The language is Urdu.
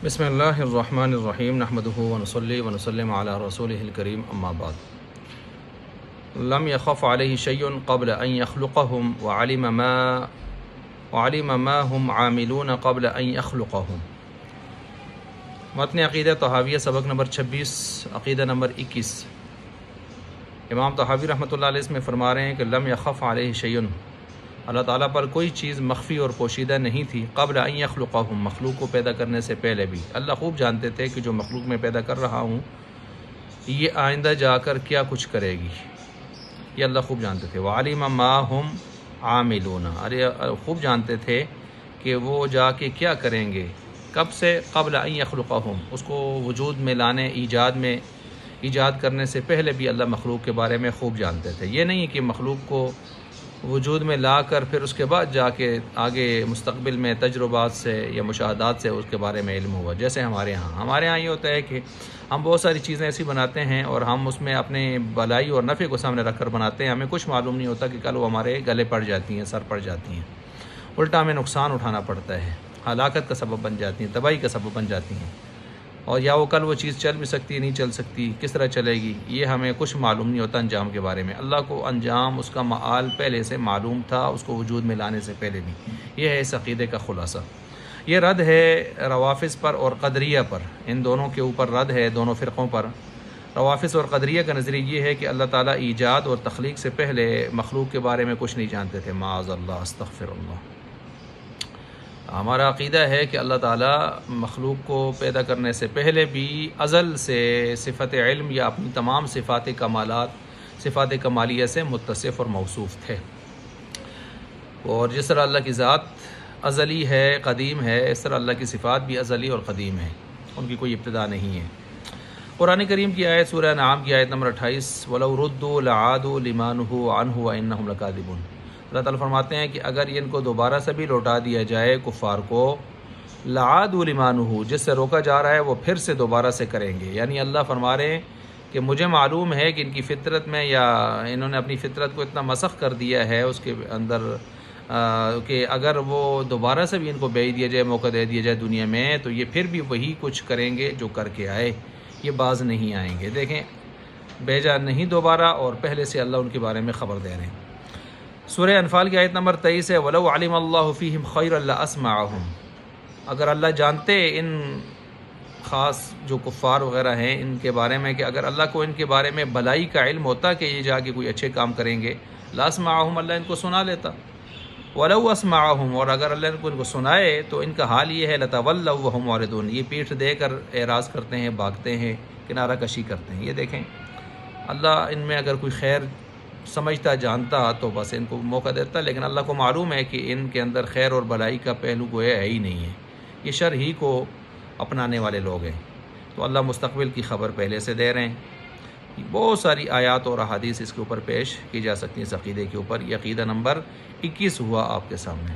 بسم اللہ الرحمن الرحیم نحمدہ ونصلی ونسلم علی رسولہ الکریم اما بعد لم یخف علیہ شیء قبل ان یخلقہم وعلم ما هم عاملون قبل ان یخلقہم۔ متن عقیدہ طحاویہ سبق نمبر 26 عقیدہ نمبر 21۔ امام طحاوی رحمۃ اللہ علیہ اس میں فرما رہے ہیں کہ لم یخف علیہ شیء، اللہ تعالیٰ پر کوئی چیز مخفی اور پوشیدہ نہیں تھی قبل ان یخلقہم، مخلوق کو پیدا کرنے سے پہلے بھی۔ اللہ خوب جانتے تھے کہ جو مخلوق میں پیدا کر رہا ہوں یہ آئندہ جا کر کیا کچھ کرے گی، یہ اللہ خوب جانتے تھے۔ وعلم ما ہم عاملون، خوب جانتے تھے کہ وہ جا کے کیا کریں گے، کب سے؟ قبل ان یخلقہم، اس کو وجود میں لانے، ایجاد کرنے سے پہلے بھی اللہ مخلوق کے بارے میں خوب جانتے تھے۔ یہ نہیں کہ مخلوق کو وجود میں لا کر پھر اس کے بعد جا کے آگے مستقبل میں تجربات سے یا مشاہدات سے اس کے بارے میں علم ہوا۔ جیسے ہمارے ہاں یہ ہوتا ہے کہ ہم بہت ساری چیزیں ایسی بناتے ہیں اور ہم اس میں اپنے بھلائی اور نفع کو سامنے رکھ کر بناتے ہیں، ہمیں کچھ معلوم نہیں ہوتا کہ کل وہ ہمارے گلے پڑ جاتی ہیں، سر پڑ جاتی ہیں، الٹا ہمیں نقصان اٹھانا پڑتا ہے، ہلاکت کا سبب بن جاتی ہیں، تباہی کا سبب بن جاتی ہیں، اور یا وہ کل وہ چیز چل بھی سکتی ہے، نہیں چل سکتی، کس طرح چلے گی، یہ ہمیں کچھ معلوم نہیں ہوتا انجام کے بارے میں۔ اللہ کو انجام، اس کا معال پہلے سے معلوم تھا، اس کو وجود میں لانے سے پہلے بھی۔ یہ ہے اس عقیدے کا خلاصہ۔ یہ رد ہے روافض پر اور قدریہ پر، ان دونوں کے اوپر رد ہے، دونوں فرقوں پر۔ روافض اور قدریہ کا نظریہ یہ ہے کہ اللہ تعالیٰ ایجاد اور تخلیق سے پہلے مخلوق کے بارے میں کچھ نہیں جانتے تھے، معاذ اللہ، استغفر اللہ۔ ہمارا عقیدہ ہے کہ اللہ تعالیٰ مخلوق کو پیدا کرنے سے پہلے بھی ازل سے صفت علم یا اپنی تمام صفات کمالیہ سے متصف اور موصوف تھے، اور جس طرح اللہ کی ذات ازلی ہے، قدیم ہے، اس طرح اللہ کی صفات بھی ازلی اور قدیم ہے، ان کی کوئی ابتدا نہیں ہے۔ قرآن کریم کی آیت سورہ انعام کی آیت نمبر 28، وَلَوْ رُدُّوا لَعَادُوا لِمَا نُهُوا عَنْهُ وَإِنَّهُمْ لَكَاذِبُونَ۔ اللہ تعالیٰ فرماتے ہیں کہ اگر ان کو دوبارہ سے بھی لوٹا دیا جائے کفار کو، لعادوا لما نہوا، جس سے روکا جا رہا ہے وہ پھر سے دوبارہ سے کریں گے۔ یعنی اللہ فرما رہے ہیں کہ مجھے معلوم ہے کہ ان کی فطرت میں، یا انہوں نے اپنی فطرت کو اتنا مسخ کر دیا ہے اس کے اندر کہ اگر وہ دوبارہ سے بھی ان کو بھیج دیا جائے، موقع دے دیا جائے دنیا میں، تو یہ پھر بھی وہی کچھ کریں گے جو کر کے آئے، یہ باز نہیں آئیں گے۔ دیکھیں، بھیجا نہیں دوبارہ، اور پہلے سے اللہ ان کے بارے میں خبر دے رہے ہیں۔ سورہ انفال کی آیت نمبر 23 ہے، وَلَوْ عَلِمَ اللَّهُ فِيهِمْ خَيْرًا لَأَسْمَعَهُمْ۔ اگر اللہ جانتے ان خاص جو کفار وغیرہ ہیں ان کے بارے میں، کہ اگر اللہ کو ان کے بارے میں بھلائی کا علم ہوتا کہ یہ جا کے کوئی اچھے کام کریں گے، لَأَسْمَعَهُمْ، اللہ ان کو سنا لیتا۔ وَلَوْ أَسْمَعَهُمْ، اور اگر اللہ ان کو سنائے تو ان کا حال یہ ہے، لَتَوَلَّوْا وَهُمْ مُعْرِضُونَ، یہ پیٹھ دے کر اعراض کرتے ہیں، بھاگتے ہیں، کنارہ کشی کرتے ہیں۔ یہ دیکھیں، اللہ ان میں اگر کوئی خیر سمجھتا، جانتا تو بس ان کو موقع دیتا، لیکن اللہ کو معلوم ہے کہ ان کے اندر خیر اور بھلائی کا پہلو گویا ہے ہی نہیں ہے، یہ شر ہی کو اپنانے والے لوگ ہیں۔ تو اللہ مستقبل کی خبر پہلے سے دے رہے ہیں۔ بہت ساری آیات اور احادیث اس کے اوپر پیش کی جا سکتی ہیں، اس عقیدے کے اوپر۔ یہ عقیدہ نمبر 21 ہوا آپ کے سامنے۔